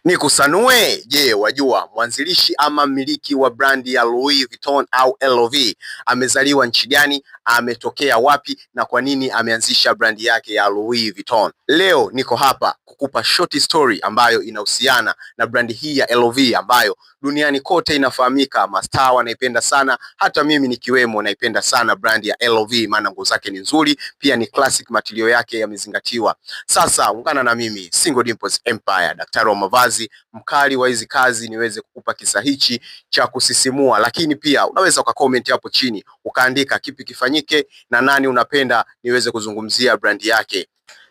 Nikusanue. Je, wajua mwanzilishi ama mmiliki wa brandi ya Louis Vuitton au LV amezaliwa nchi gani, ametokea wapi na kwa nini ameanzisha brandi yake ya Louis Vuitton? Leo niko hapa kukupa short story ambayo inahusiana na brandi hii ya LV ambayo duniani kote inafahamika, mastaa wanaipenda sana, hata mimi nikiwemo naipenda sana brandi ya LV, maana nguo zake ni nzuri, pia ni classic, material yake yamezingatiwa. Sasa ungana na mimi Single Dimples Empire, daktari wa mavazi mkali wa hizi kazi, niweze kukupa kisa hichi cha kusisimua. Lakini pia unaweza ukacomment hapo chini ukaandika kipi kifanyike na nani unapenda niweze kuzungumzia brandi yake.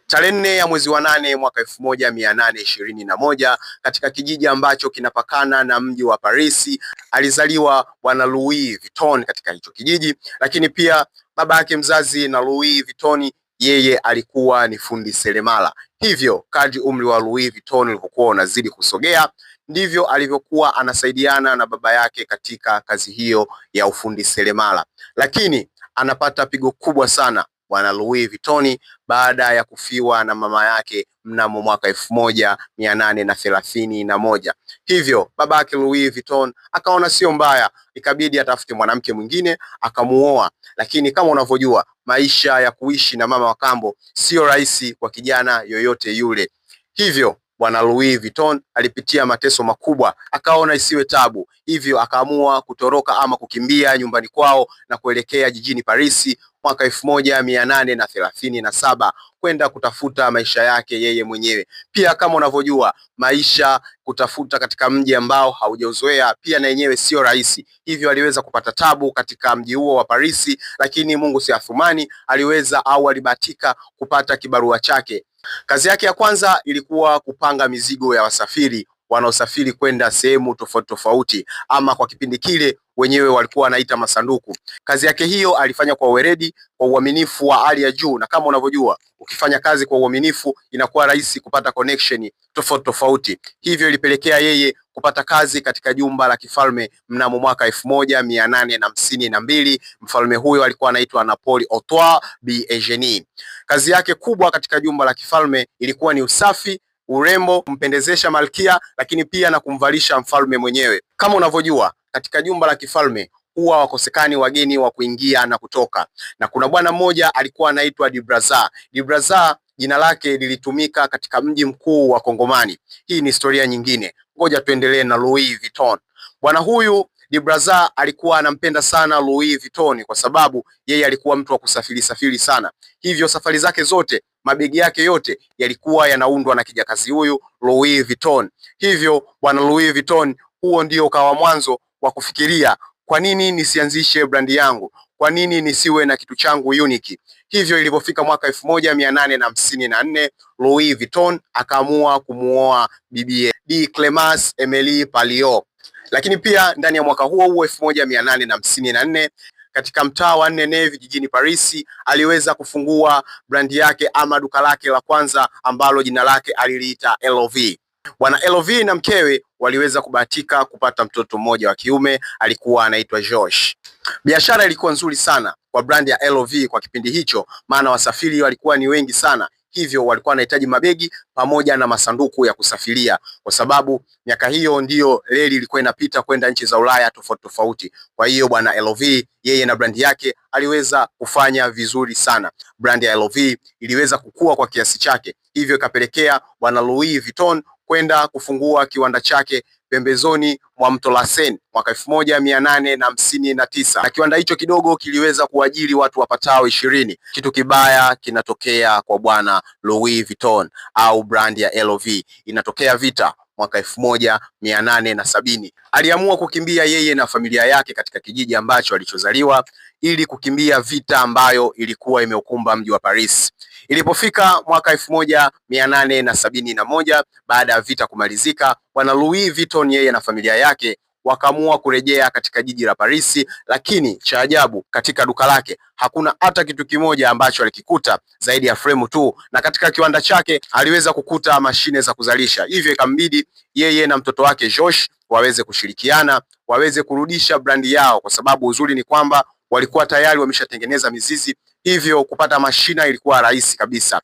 Tarehe 4 ya mwezi wa 8 mwaka 1821 katika kijiji ambacho kinapakana na mji wa Paris alizaliwa bwana Louis Vuitton katika hicho kijiji. Lakini pia baba yake mzazi na Louis Vuitton, yeye alikuwa ni fundi seremala. Hivyo kadri umri wa Louis Vuitton ulivyokuwa unazidi kusogea, ndivyo alivyokuwa anasaidiana na baba yake katika kazi hiyo ya ufundi seremala. Lakini anapata pigo kubwa sana bwana Louis Vuitton baada ya kufiwa na mama yake mnamo mwaka 1831. Hivyo baba yake Louis Vuitton akaona sio mbaya, ikabidi atafute mwanamke mwingine akamuoa. Lakini kama unavyojua, maisha ya kuishi na mama wa kambo sio rahisi kwa kijana yoyote yule. Hivyo bwana Louis Vuitton alipitia mateso makubwa, akaona isiwe tabu, hivyo akaamua kutoroka ama kukimbia nyumbani kwao na kuelekea jijini Paris mwaka 1837 kwenda kutafuta maisha yake yeye mwenyewe. Pia kama unavyojua, maisha kutafuta katika mji ambao haujauzoea pia na yenyewe sio rahisi, hivyo aliweza kupata tabu katika mji huo wa Paris. Lakini Mungu si Athumani, aliweza au alibahatika kupata kibarua chake. Kazi yake ya kwanza ilikuwa kupanga mizigo ya wasafiri wanaosafiri kwenda sehemu tofauti tofauti, ama kwa kipindi kile wenyewe walikuwa wanaita masanduku. Kazi yake hiyo alifanya kwa weledi, kwa uaminifu wa hali ya juu, na kama unavyojua, ukifanya kazi kwa uaminifu inakuwa rahisi kupata connection tofauti tofauti. Hivyo ilipelekea yeye kupata kazi katika jumba la kifalme mnamo mwaka 1852. Mfalme huyo alikuwa anaitwa Napoleon Ottoa Eugenie. Kazi yake kubwa katika jumba la kifalme ilikuwa ni usafi, urembo, kumpendezesha malkia, lakini pia na kumvalisha mfalme mwenyewe. Kama unavyojua, katika jumba la kifalme huwa wakosekani wageni wa kuingia na kutoka, na kuna bwana mmoja alikuwa anaitwa De Brazza. De Brazza jina lake lilitumika katika mji mkuu wa Kongomani. Hii ni historia nyingine, ngoja tuendelee na Louis Vuitton. Bwana huyu De Brazza alikuwa anampenda sana Louis Vuitton kwa sababu yeye alikuwa mtu wa kusafiri sana. Hivyo safari zake zote, mabegi yake yote yalikuwa yanaundwa na kijakazi huyu Louis Vuitton. Hivyo bwana Louis Vuitton, huo ndio ukawa mwanzo wa kufikiria, kwa nini nisianzishe brandi yangu? Kwa nini nisiwe na kitu changu unique? Hivyo ilipofika mwaka 1854, Louis Vuitton akaamua kumuoa bibi Bi Clemence Emilie Palliot. Lakini pia ndani ya mwaka huo huo 1854, katika mtaa wa Neve jijini Paris, aliweza kufungua brandi yake ama duka lake la kwanza ambalo jina lake aliliita LV. Bwana LV na mkewe waliweza kubahatika kupata mtoto mmoja wa kiume, alikuwa anaitwa Josh. Biashara ilikuwa nzuri sana kwa brandi ya LV kwa kipindi hicho, maana wasafiri walikuwa ni wengi sana. Hivyo walikuwa wanahitaji mabegi pamoja na masanduku ya kusafiria, kwa sababu miaka hiyo ndiyo reli ilikuwa inapita kwenda nchi za Ulaya tofauti tofauti. Kwa hiyo bwana LV yeye na brandi yake aliweza kufanya vizuri sana. Brandi ya LV iliweza kukua kwa kiasi chake, hivyo ikapelekea bwana Louis Vuitton kwenda kufungua kiwanda chake pembezoni mwa mto la Seine mwaka 1859, na kiwanda hicho kidogo kiliweza kuajiri watu wapatao 20. Kitu kibaya kinatokea kwa bwana Louis Vuitton au brand ya LV. Inatokea vita mwaka 1870. Aliamua kukimbia yeye na familia yake katika kijiji ambacho alichozaliwa ili kukimbia vita ambayo ilikuwa imeukumba mji wa Paris. Ilipofika mwaka 1871, baada ya vita kumalizika, bwana Louis Vuitton yeye na familia yake wakaamua kurejea katika jiji la Paris. Lakini cha ajabu, katika duka lake hakuna hata kitu kimoja ambacho alikikuta zaidi ya fremu tu, na katika kiwanda chake aliweza kukuta mashine za kuzalisha. Hivyo ikambidi yeye na mtoto wake Josh waweze kushirikiana, waweze kurudisha brandi yao, kwa sababu uzuri ni kwamba walikuwa tayari wameshatengeneza mizizi, hivyo kupata mashina ilikuwa rahisi kabisa.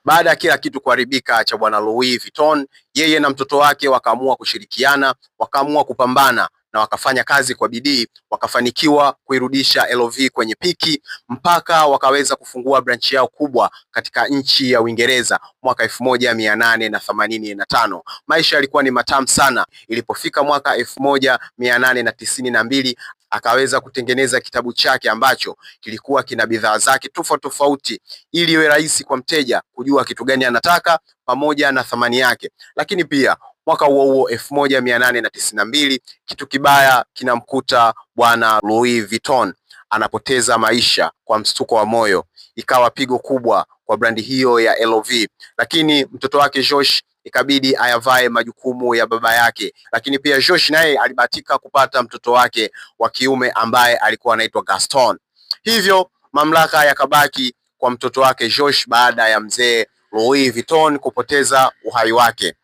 Baada ya kila kitu kuharibika cha bwana Louis Vuitton, yeye na mtoto wake wakaamua kushirikiana, wakaamua kupambana na wakafanya kazi kwa bidii, wakafanikiwa kuirudisha LV kwenye piki mpaka wakaweza kufungua branch yao kubwa katika nchi ya Uingereza mwaka 1885. Maisha yalikuwa ni matamu sana. Ilipofika mwaka 1892 akaweza kutengeneza kitabu chake ambacho kilikuwa kina bidhaa zake tofauti tofauti, ili iwe rahisi kwa mteja kujua kitu gani anataka pamoja na thamani yake. Lakini pia mwaka huo huo 1892 kitu kibaya kinamkuta bwana Louis Vuitton, anapoteza maisha kwa mshtuko wa moyo. Ikawa pigo kubwa kwa brandi hiyo ya LV, lakini mtoto wake Josh ikabidi ayavae majukumu ya baba yake. Lakini pia Josh naye alibahatika kupata mtoto wake wa kiume ambaye alikuwa anaitwa Gaston. Hivyo mamlaka yakabaki kwa mtoto wake Josh baada ya mzee Louis Vuitton kupoteza uhai wake.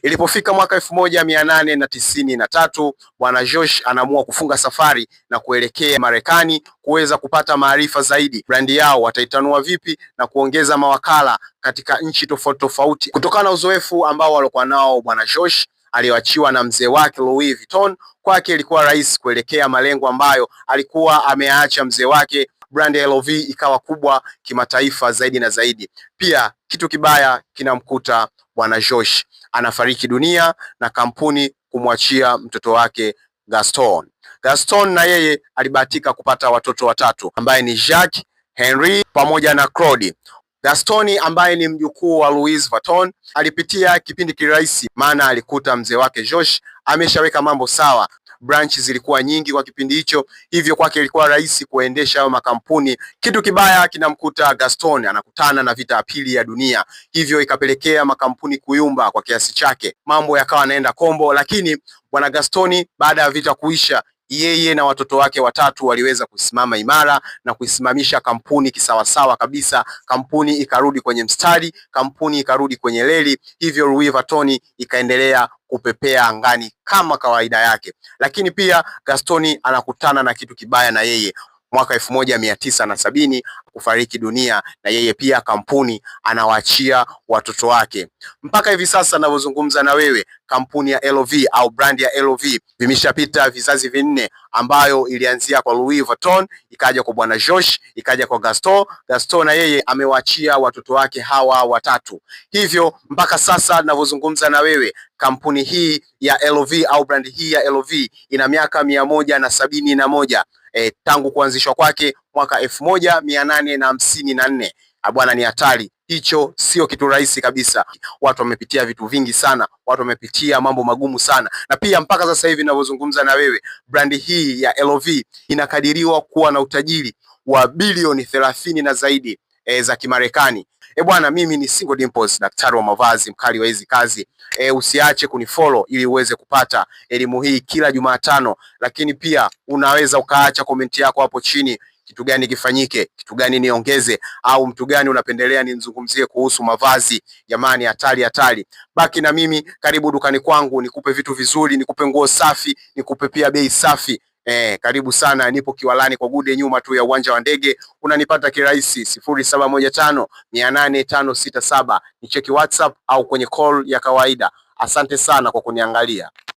Ilipofika mwaka 1893 bwana Josh anaamua kufunga safari na kuelekea Marekani kuweza kupata maarifa zaidi, brandi yao wataitanua vipi na kuongeza mawakala katika nchi tofauti tofauti. Kutokana na uzoefu ambao walikuwa nao bwana Josh aliyoachiwa na mzee wake Louis Vuitton, kwake ilikuwa rahisi kuelekea malengo ambayo alikuwa ameacha mzee wake. Brand ya LV ikawa kubwa kimataifa zaidi na zaidi. Pia kitu kibaya kinamkuta bwana Josh, anafariki dunia na kampuni kumwachia mtoto wake Gaston. Gaston na yeye alibahatika kupata watoto watatu ambaye ni Jacques, Henry pamoja na Claude. Gaston ambaye ni mjukuu wa Louis Vuitton alipitia kipindi kirahisi, maana alikuta mzee wake Josh ameshaweka mambo sawa. Branch zilikuwa nyingi kwa kipindi hicho, hivyo kwake ilikuwa rahisi kuendesha hayo makampuni. Kitu kibaya kinamkuta Gaston, anakutana na vita ya pili ya dunia, hivyo ikapelekea makampuni kuyumba kwa kiasi chake, mambo yakawa yanaenda kombo. Lakini bwana Gaston baada ya vita kuisha, yeye na watoto wake watatu waliweza kusimama imara na kuisimamisha kampuni kisawasawa kabisa. Kampuni ikarudi kwenye mstari, kampuni ikarudi kwenye reli, hivyo Louis Vuitton ikaendelea kupepea angani kama kawaida yake. Lakini pia Gaston anakutana na kitu kibaya na yeye mwaka 1970 kufariki dunia, na yeye pia kampuni anawaachia watoto wake. Mpaka hivi sasa ninavyozungumza na wewe, kampuni ya LV au brand ya LV vimeshapita vizazi vinne, ambayo ilianzia kwa Louis Vuitton, ikaja kwa bwana Josh, ikaja kwa Gaston. Gaston na yeye amewaachia watoto wake hawa watatu. Hivyo mpaka sasa ninavyozungumza na wewe, kampuni hii ya LV au brand hii ya LV ina miaka 171 tangu kuanzishwa kwake mwaka 1854. Bwana, ni hatari. Hicho sio kitu rahisi kabisa. Watu wamepitia vitu vingi sana, watu wamepitia mambo magumu sana, na pia mpaka sasa hivi ninavyozungumza na wewe, brandi hii ya LV inakadiriwa kuwa na utajiri wa bilioni 30 na zaidi za Kimarekani. Bwana, mimi ni Single Dimples, daktari wa mavazi, mkali wa hizi kazi. Usiache kunifollow ili uweze kupata elimu hii kila Jumatano, lakini pia unaweza ukaacha komenti yako hapo chini, kitu gani kifanyike, kitu gani niongeze, au mtu gani unapendelea nizungumzie kuhusu mavazi. Jamani, hatari hatari. Baki na mimi, karibu dukani kwangu, nikupe vitu vizuri, nikupe nguo safi, nikupe pia bei safi. Karibu sana, nipo Kiwalani kwa gude nyuma tu ya uwanja wa ndege. Unanipata kirahisi 0715 800 567. Nicheki WhatsApp au kwenye call ya kawaida. Asante sana kwa kuniangalia.